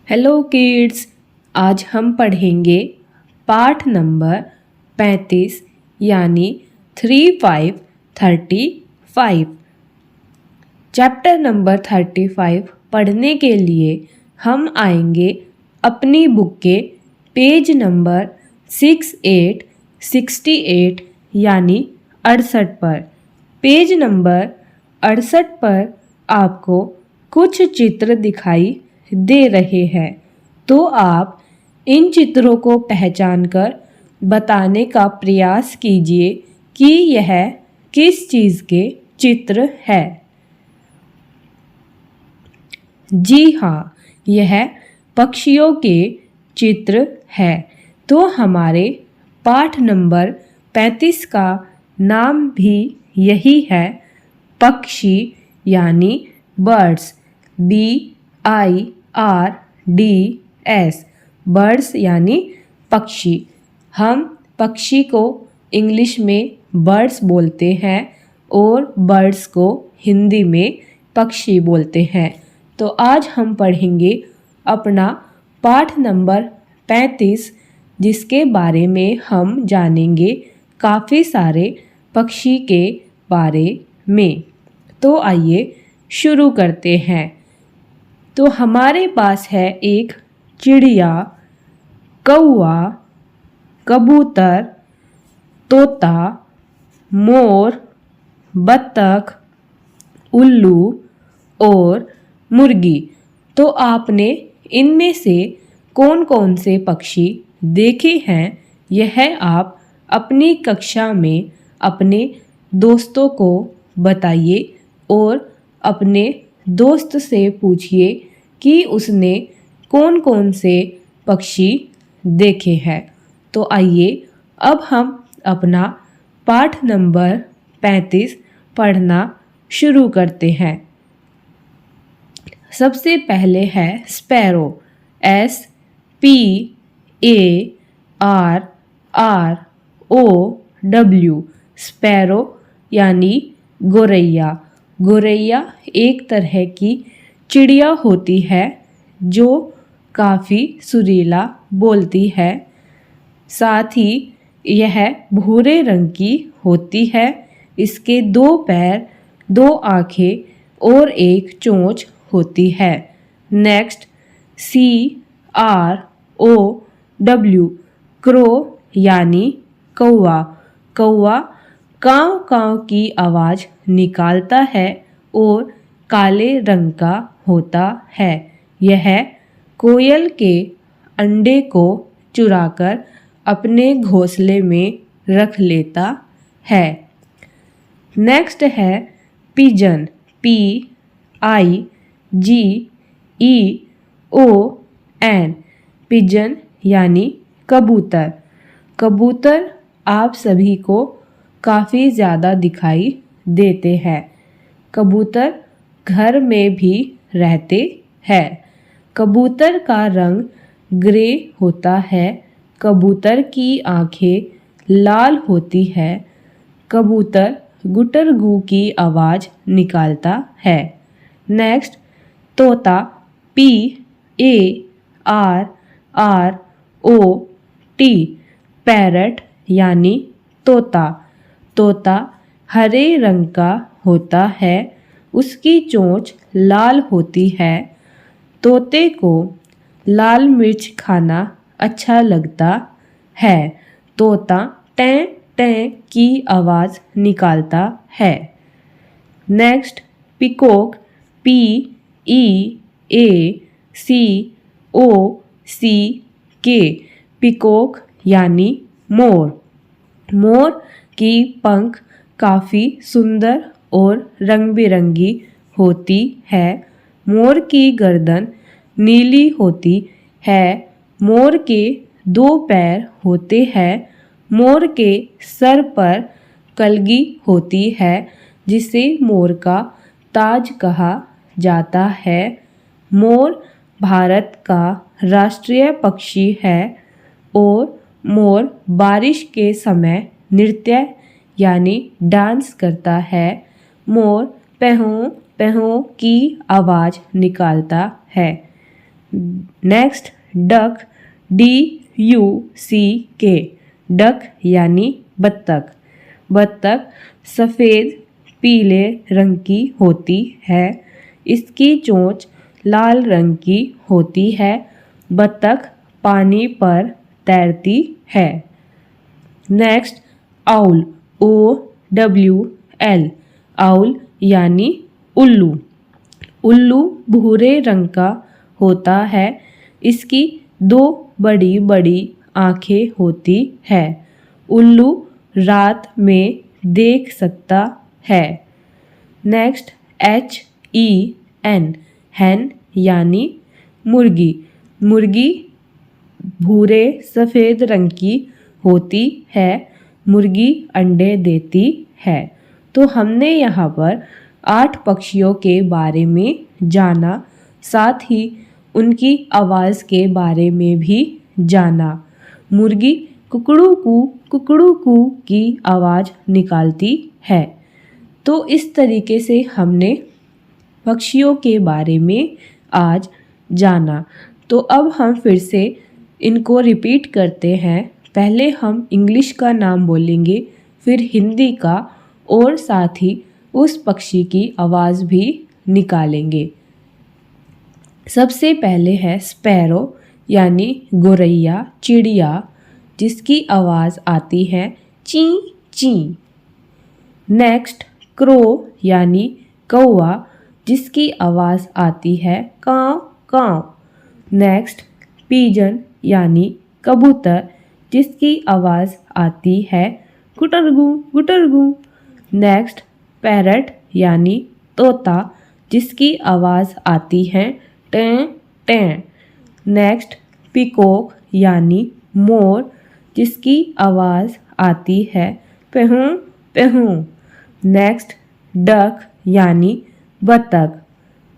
Hello kids, आज हम पढ़ेंगे पाठ नंबर 35 यानी 35 चैप्टर नंबर 35 पढ़ने के लिए हम आएंगे अपनी बुक के पेज नंबर 68 यानी 68 पर। पेज नंबर 68 पर आपको कुछ चित्र दिखाई दे रहे हैं, तो आप इन चित्रों को पहचानकर बताने का प्रयास कीजिए कि यह किस चीज़ के चित्र है। जी हाँ, यह पक्षियों के चित्र है। तो हमारे पाठ नंबर 35 का नाम भी यही है, पक्षी यानी बर्ड्स। BIRDS बर्ड्स यानी पक्षी। हम पक्षी को इंग्लिश में बर्ड्स बोलते हैं और बर्ड्स को हिंदी में पक्षी बोलते हैं। तो आज हम पढ़ेंगे अपना पाठ नंबर 35, जिसके बारे में हम जानेंगे काफ़ी सारे पक्षी के बारे में। तो आइए शुरू करते हैं। तो हमारे पास है एक चिड़िया, कौआ, कबूतर, तोता, मोर, बत्तख, उल्लू और मुर्गी। तो आपने इनमें से कौन कौन से पक्षी देखे हैं, यह आप अपनी कक्षा में अपने दोस्तों को बताइए और अपने दोस्त से पूछिए कि उसने कौन कौन से पक्षी देखे हैं। तो आइए अब हम अपना पाठ नंबर 35 पढ़ना शुरू करते हैं। सबसे पहले है स्पैरो, SPARROW, स्पैरो यानी गोरैया। गोरैया एक तरह की चिड़िया होती है जो काफ़ी सुरीला बोलती है। साथ ही यह भूरे रंग की होती है। इसके 2 पैर, 2 आँखें और एक चोंच होती है। नेक्स्ट CROW, क्रो यानी कौआ। कौआ काँव काँव की आवाज़ निकालता है और काले रंग का होता है। यह कोयल के अंडे को चुराकर अपने घोंसले में रख लेता है। नेक्स्ट है पिजन, PIGEON, पिजन यानी कबूतर। कबूतर आप सभी को काफ़ी ज़्यादा दिखाई देते हैं। कबूतर घर में भी रहते हैं। कबूतर का रंग ग्रे होता है। कबूतर की आँखें लाल होती है। कबूतर गुटरगू की आवाज़ निकालता है। नेक्स्ट तोता, PARROT, पैरट यानी तोता। तोता हरे रंग का होता है। उसकी चोंच लाल होती है। तोते को लाल मिर्च खाना अच्छा लगता है। तोता टें टें की आवाज़ निकालता है। नेक्स्ट पिकॉक, PEACOCK, पिकॉक यानी मोर। मोर की पंख काफ़ी सुंदर और रंग बिरंगी होती है। मोर की गर्दन नीली होती है। मोर के 2 पैर होते हैं। मोर के सर पर कलगी होती है, जिसे मोर का ताज कहा जाता है। मोर भारत का राष्ट्रीय पक्षी है और मोर बारिश के समय नृत्य यानी डांस करता है। मोर पेहों पेहों की आवाज़ निकालता है। नेक्स्ट डक, DUCK, डक यानी बत्तख। बत्तख सफ़ेद पीले रंग की होती है। इसकी चोंच लाल रंग की होती है। बत्तख पानी पर तैरती है। नेक्स्ट आउल, OWL, आउल यानी उल्लू। उल्लू भूरे रंग का होता है। इसकी 2 बड़ी बड़ी आँखें होती है। उल्लू रात में देख सकता है। नेक्स्ट HEN, हैन यानी मुर्गी। मुर्गी भूरे सफ़ेद रंग की होती है। मुर्गी अंडे देती है। तो हमने यहाँ पर 8 पक्षियों के बारे में जाना, साथ ही उनकी आवाज़ के बारे में भी जाना। मुर्गी कुकड़ू कू की आवाज़ निकालती है। तो इस तरीके से हमने पक्षियों के बारे में आज जाना। तो अब हम फिर से इनको रिपीट करते हैं। पहले हम इंग्लिश का नाम बोलेंगे, फिर हिंदी का, और साथ ही उस पक्षी की आवाज़ भी निकालेंगे। सबसे पहले है स्पैरो यानी गोरैया, चिड़िया, जिसकी आवाज़ आती है ची ची। नेक्स्ट क्रो यानी कौवा, जिसकी आवाज़ आती है काँव काँव। नेक्स्ट पीजन यानी कबूतर, जिसकी आवाज़ आती है गुटरगू गुटरगू। नेक्स्ट पैरट यानी तोता, जिसकी आवाज़ आती है टें टें। नेक्स्ट पिकॉक यानी मोर, जिसकी आवाज़ आती है पहूँ पहूँ। नेक्स्ट डक यानी बतख।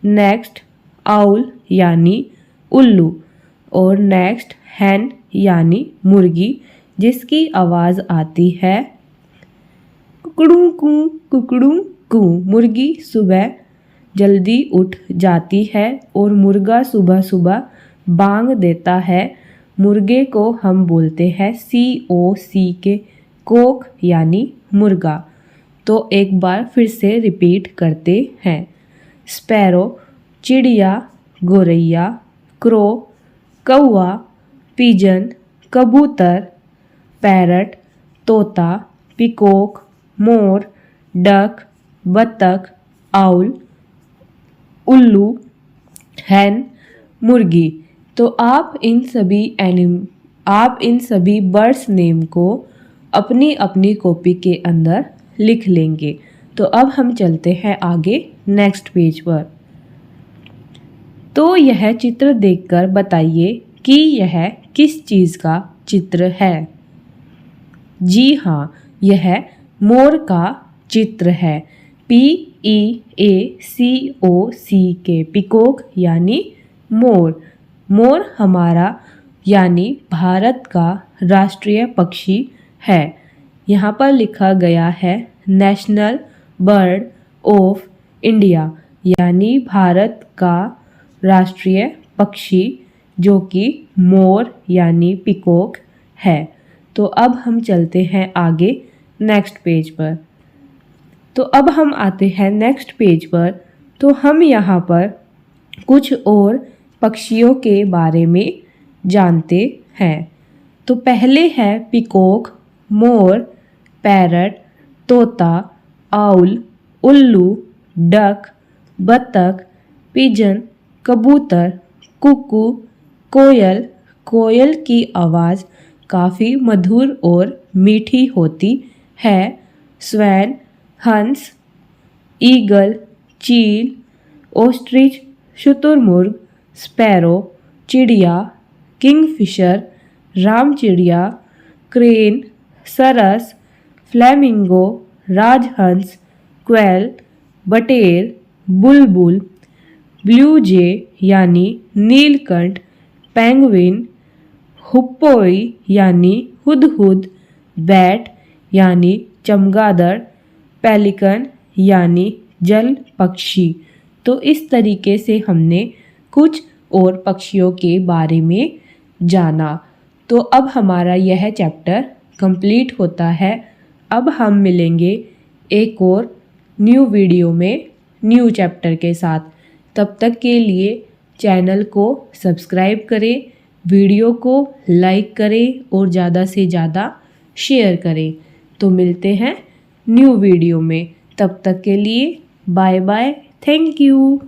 नेक्स्ट आउल यानी उल्लू। और नेक्स्ट हैन यानी मुर्गी, जिसकी आवाज़ आती है कुकड़ू कू। मुर्गी सुबह जल्दी उठ जाती है और मुर्गा सुबह सुबह बांग देता है। मुर्गे को हम बोलते हैं COCK, कोक यानी मुर्गा। तो एक बार फिर से रिपीट करते हैं। स्पैरो चिड़िया, गोरैया, क्रो कौवा, पिजन कबूतर, पैरट तोता, पिकॉक मोर, डक बतख, आउल उल्लू, हैन मुर्गी। तो आप इन सभी बर्ड्स नेम को अपनी अपनी कॉपी के अंदर लिख लेंगे। तो अब हम चलते हैं आगे नेक्स्ट पेज पर। तो यह चित्र देखकर बताइए कि यह किस चीज़ का चित्र है। जी हाँ, यह मोर का चित्र है। PEACOCK, पिकॉक यानी मोर। मोर हमारा यानी भारत का राष्ट्रीय पक्षी है। यहाँ पर लिखा गया है नेशनल बर्ड ऑफ इंडिया, यानी भारत का राष्ट्रीय पक्षी, जो कि मोर यानी पिकॉक है। तो अब हम चलते हैं आगे नेक्स्ट पेज पर। तो अब हम आते हैं नेक्स्ट पेज पर। तो हम यहाँ पर कुछ और पक्षियों के बारे में जानते हैं। तो पहले है पिकॉक, मोर, पैरट, तोता, आउल, उल्लू, डक, बतख, पिजन, कबूतर, कुकू, कोयल। कोयल की आवाज़ काफ़ी मधुर और मीठी होती है। स्वैन, हंस, ईगल, चील, ऑस्ट्रिच, शुतुरमुर्ग, स्पैरो, चिड़िया, किंगफिशर, रामचिड़िया, क्रेन, सरस, फ्लेमिंगो, राजहंस, क्वेल, बटेर, बुलबुल, ब्लू जे यानी नीलकंठ, पेंगुइन, हुप्पोई यानी हुदहुद, बैट यानी चमगादड़, पेलिकन यानी जल पक्षी। तो इस तरीके से हमने कुछ और पक्षियों के बारे में जाना। तो अब हमारा यह चैप्टर कंप्लीट होता है। अब हम मिलेंगे एक और न्यू वीडियो में न्यू चैप्टर के साथ। तब तक के लिए चैनल को सब्सक्राइब करें, वीडियो को लाइक करें और ज़्यादा से ज़्यादा शेयर करें। तो मिलते हैं न्यू वीडियो में। तब तक के लिए बाय बाय, थैंक यू।